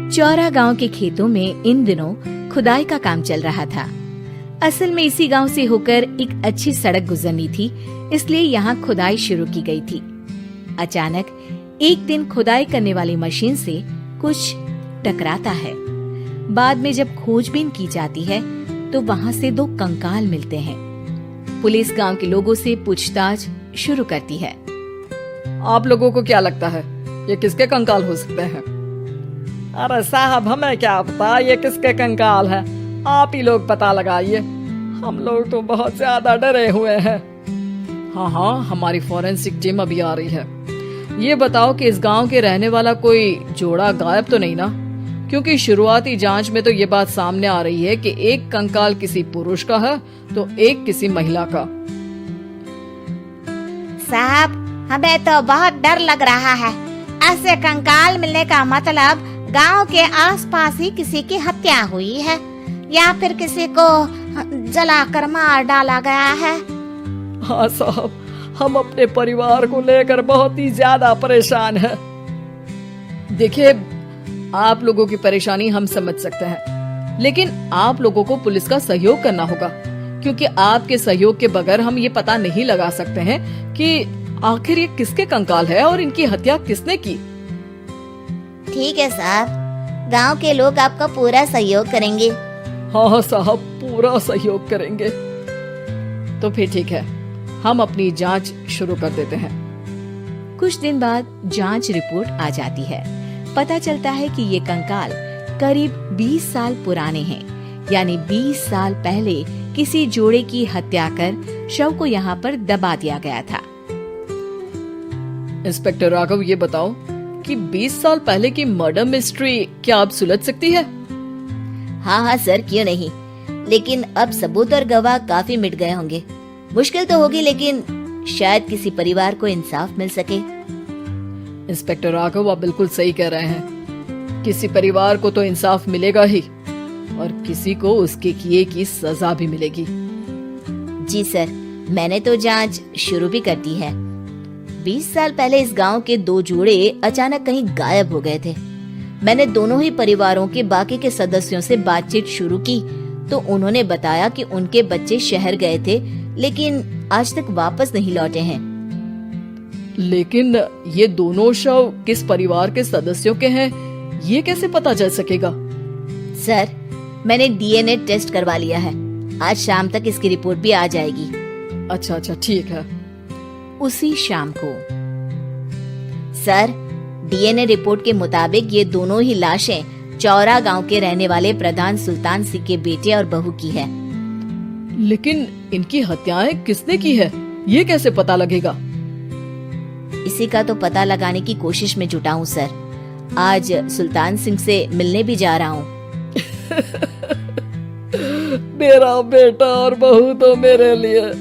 चौरा गांव के खेतों में इन दिनों खुदाई का काम चल रहा था। असल में इसी गांव से होकर एक अच्छी सड़क गुजरनी थी, इसलिए यहाँ खुदाई शुरू की गई थी। अचानक एक दिन खुदाई करने वाली मशीन से कुछ टकराता है। बाद में जब खोजबीन की जाती है तो वहाँ से 2 कंकाल मिलते हैं। पुलिस गांव के लोगों से पूछताछ शुरू करती है। आप लोगों को क्या लगता है ये किसके कंकाल हो सकते हैं? अरे साहब, हमें क्या पता ये किसके कंकाल है, आप ही लोग पता लगाइए। हम लोग तो बहुत ज्यादा डरे हुए हैं। हाँ, हमारी फॉरेंसिक टीम अभी आ रही है। ये बताओ कि इस गांव के रहने वाला कोई जोड़ा गायब तो नहीं ना? क्योंकि शुरुआती जांच में तो ये बात सामने आ रही है कि एक कंकाल किसी पुरुष का है तो एक किसी महिला का। साहब, हमें तो बहुत डर लग रहा है। ऐसे कंकाल मिलने का मतलब गांव के आसपास ही किसी की हत्या हुई है या फिर किसी को जलाकर मार डाला गया है। हाँ साहब, हम अपने परिवार को लेकर बहुत ही ज्यादा परेशान हैं। देखिए, आप लोगों की परेशानी हम समझ सकते हैं, लेकिन आप लोगों को पुलिस का सहयोग करना होगा, क्योंकि आपके सहयोग के बगैर हम ये पता नहीं लगा सकते हैं कि आखिर ये किसके कंकाल है और इनकी हत्या किसने की। ठीक है साहब, गांव के लोग आपका पूरा सहयोग करेंगे। हाँ साहब, पूरा सहयोग करेंगे। तो फिर ठीक है, हम अपनी जांच शुरू कर देते हैं। कुछ दिन बाद जांच रिपोर्ट आ जाती है। पता चलता है कि ये कंकाल करीब 20 साल पुराने हैं, यानी 20 साल पहले किसी जोड़े की हत्या कर शव को यहाँ पर दबा दिया गया था। इंस्पेक्टर राघव, ये बताओ कि 20 साल पहले की मर्डर मिस्ट्री क्या अब सुलझ सकती है? हाँ सर, क्यों नहीं, लेकिन अब सबूत और गवाह काफी मिट गए होंगे। मुश्किल तो होगी, लेकिन शायद किसी परिवार को इंसाफ मिल सके। इंस्पेक्टर राघव, आप बिल्कुल सही कह रहे हैं। किसी परिवार को तो इंसाफ मिलेगा ही और किसी को उसके किए की सजा भी मिलेगी। जी सर, मैंने तो जांच शुरू भी कर दी है। 20 साल पहले इस गांव के 2 जोड़े अचानक कहीं गायब हो गए थे। मैंने दोनों ही परिवारों के बाकी के सदस्यों से बातचीत शुरू की तो उन्होंने बताया कि उनके बच्चे शहर गए थे, लेकिन आज तक वापस नहीं लौटे हैं। लेकिन ये दोनों शव किस परिवार के सदस्यों के हैं, ये कैसे पता चल सकेगा? सर, मैंने डीएनए टेस्ट करवा लिया है। आज शाम तक इसकी रिपोर्ट भी आ जाएगी। अच्छा, ठीक है। उसी शाम को सर, डीएनए रिपोर्ट के मुताबिक ये दोनों ही लाशें चौरा गांव के रहने वाले प्रधान सुल्तान सिंह के बेटे और बहू की है। लेकिन इनकी हत्याएं किसने की है, ये कैसे पता लगेगा? इसी का तो पता लगाने की कोशिश में जुटा हूँ सर। आज सुल्तान सिंह से मिलने भी जा रहा हूँ। मेरा बेटा और बहू तो मेरे लिए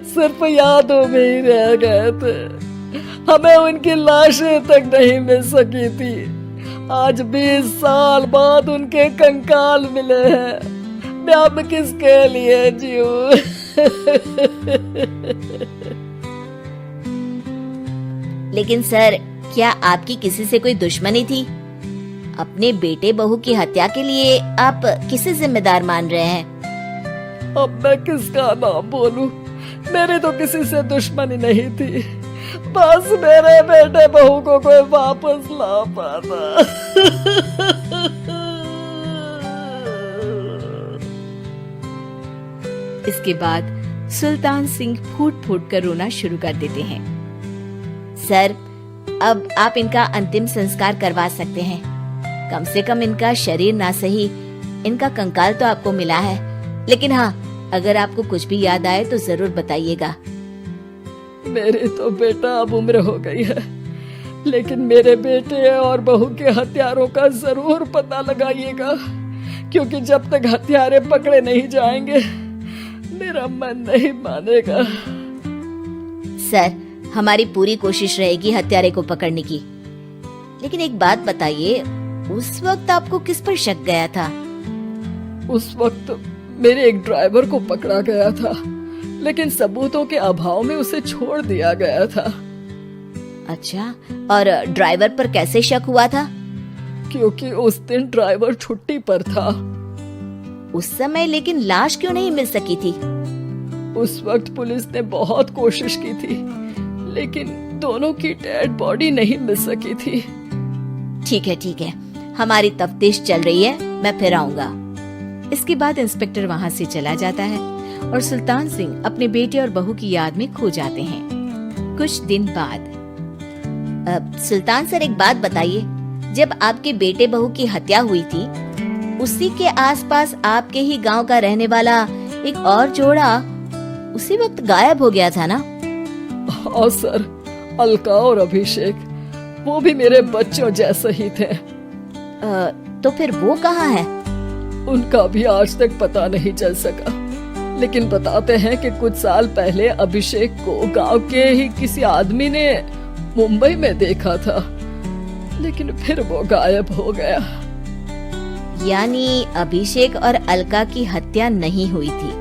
सिर्फ यादों में ही रह गए थे। हमें उनकी लाशें तक नहीं मिल सकी थी। आज 20 साल बाद उनके कंकाल मिले हैं। मैं अब किसके लिए जीऊं? लेकिन सर, क्या आपकी किसी से कोई दुश्मनी थी? अपने बेटे बहू की हत्या के लिए आप किसे जिम्मेदार मान रहे हैं? अब मैं किसका नाम बोलूं? मेरी तो किसी से दुश्मनी नहीं थी, बस मेरे बेटे बहू को कोई वापस ला पाता। इसके बाद सुल्तान सिंह फूट फूट कर रोना शुरू कर देते हैं। सर, अब आप इनका अंतिम संस्कार करवा सकते हैं। कम से कम इनका शरीर ना सही, इनका कंकाल तो आपको मिला है। लेकिन हाँ, अगर आपको कुछ भी याद आए तो जरूर बताइएगा। मेरी तो बेटा अब उम्र हो गई है, लेकिन मेरे बेटे और बहू के हत्यारों का जरूर पता लगाइएगा, क्योंकि जब तक हत्यारे पकड़े नहीं जाएंगे मेरा मन नहीं मानेगा। सर, हमारी पूरी कोशिश रहेगी हत्यारे को पकड़ने की। लेकिन एक बात बताइए, उस वक्त आपको किस पर शक गया था? उस वक्त मेरे एक ड्राइवर को पकड़ा गया था, लेकिन सबूतों के अभाव में उसे छोड़ दिया गया था। अच्छा, और ड्राइवर पर कैसे शक हुआ था? क्योंकि उस दिन ड्राइवर छुट्टी पर था। उस समय लेकिन लाश क्यों नहीं मिल सकी थी? उस वक्त पुलिस ने बहुत कोशिश की थी, लेकिन दोनों की डेड बॉडी नहीं मिल सकी थी। ठीक है, हमारी तफ्तीश चल रही है, मैं फिर आऊंगा। इसके बाद इंस्पेक्टर वहां से चला जाता है और सुल्तान सिंह अपने बेटे और बहू की याद में खो जाते हैं। कुछ दिन बाद सुल्तान सर, एक बात बताइए, जब आपके बेटे बहू की हत्या हुई थी, उसी के आसपास आपके ही गांव का रहने वाला एक और जोड़ा उसी वक्त गायब हो गया था ना? हाँ सर, अलका और अभिषेक, वो भी मेरे बच्चों जैसे ही थे। तो फिर वो कहाँ है? उनका भी आज तक पता नहीं चल सका, लेकिन बताते हैं कि कुछ साल पहले अभिषेक को गांव के ही किसी आदमी ने मुंबई में देखा था, लेकिन फिर वो गायब हो गया। यानी अभिषेक और अलका की हत्या नहीं हुई थी,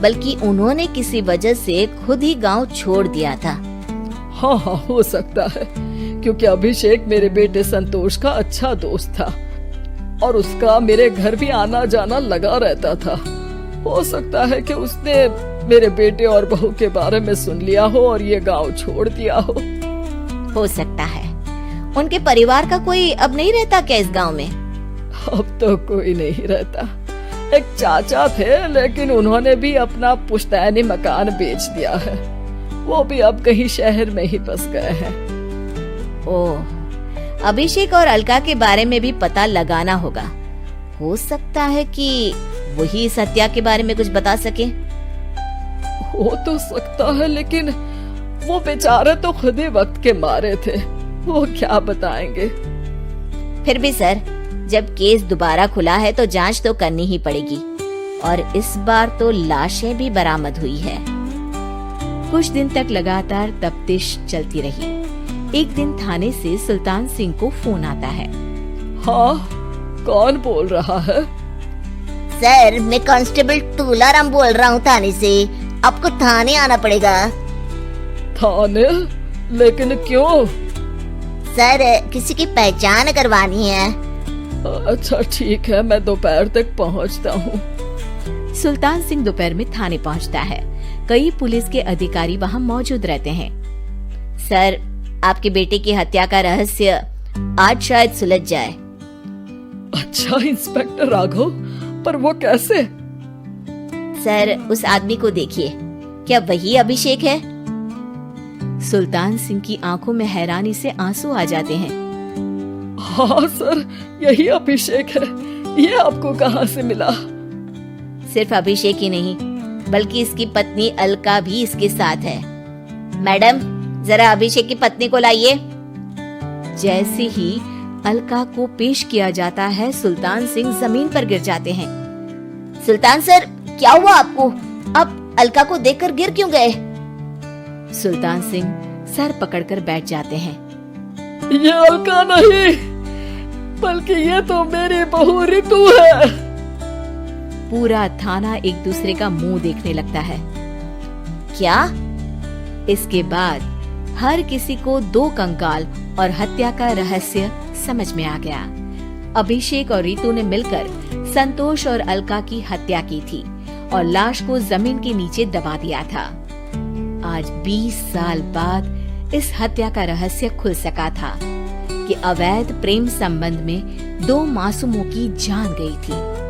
बल्कि उन्होंने किसी वजह से खुद ही गांव छोड़ दिया था। हाँ, हो सकता है, क्योंकि अभिषेक मेरे बेटे संतोष का अच्छा दोस्त था और उसका मेरे घर भी आना जाना लगा रहता था। हो सकता है कि उसने मेरे बेटे और बहू के बारे में सुन लिया हो और ये गांव छोड़ दिया हो सकता है। उनके परिवार का कोई अब नहीं रहता क्या इस गांव में? अब तो कोई नहीं रहता। एक चाचा थे, लेकिन उन्होंने भी अपना पुश्तैनी मकान बेच दिया है। वो भी अब कहीं शहर में ही बस गए हैं। ओह, अभिषेक और अलका के बारे में भी पता लगाना होगा। हो सकता है कि वही इस हत्या के बारे में कुछ बता सके। हो तो सकता है, लेकिन वो बेचारे तो खुद ही वक्त के मारे थे, वो क्या बताएंगे। फिर भी सर, जब केस दोबारा खुला है तो जांच तो करनी ही पड़ेगी, और इस बार तो लाशें भी बरामद हुई है। कुछ दिन तक लगातार तफ्तीश चलती रही। एक दिन थाने से सुल्तान सिंह को फोन आता है। हाँ, कौन बोल रहा है? सर, मैं कांस्टेबल तुलाराम बोल रहा हूँ थाने से। आपको थाने आना पड़ेगा। थाने? लेकिन क्यों? सर, किसी की पहचान करवानी है। अच्छा ठीक है, मैं दोपहर तक पहुंचता हूँ। सुल्तान सिंह दोपहर में थाने पहुंचता है। कई पुलिस के अधिकारी वहां मौजूद रहते हैं। सर, आपके बेटे की हत्या का रहस्य आज शायद सुलझ जाए। अच्छा इंस्पेक्टर राघव, पर वो कैसे? सर, उस आदमी को देखिए, क्या वही अभिषेक है? सुल्तान सिंह की आंखों में हैरानी से आंसू आ जाते हैं। हाँ सर, यही अभिषेक है। ये आपको कहाँ से मिला? सिर्फ अभिषेक ही नहीं, बल्कि इसकी पत्नी अलका भी इसके साथ है। मैडम, जरा अभिषेक की पत्नी को लाइए। जैसे ही अलका को पेश किया जाता है, सुल्तान सिंह जमीन पर गिर जाते हैं। सुल्तान सर, क्या हुआ आपको? आप अलका को देखकर गिर क्यों गए? सुल्तान सिंह सर पकड़कर बैठ जाते हैं। ये अलका नहीं, बल्कि ये तो मेरी बहू रितु है। पूरा थाना एक दूसरे का मुंह देखने लगता है। क्या? इसके बाद हर किसी को दो कंकाल और हत्या का रहस्य समझ में आ गया। अभिषेक और रितु ने मिलकर संतोष और अलका की हत्या की थी और लाश को जमीन के नीचे दबा दिया था। आज 20 साल बाद इस हत्या का रहस्य खुल सका था कि अवैध प्रेम संबंध में दो मासूमों की जान गई थी।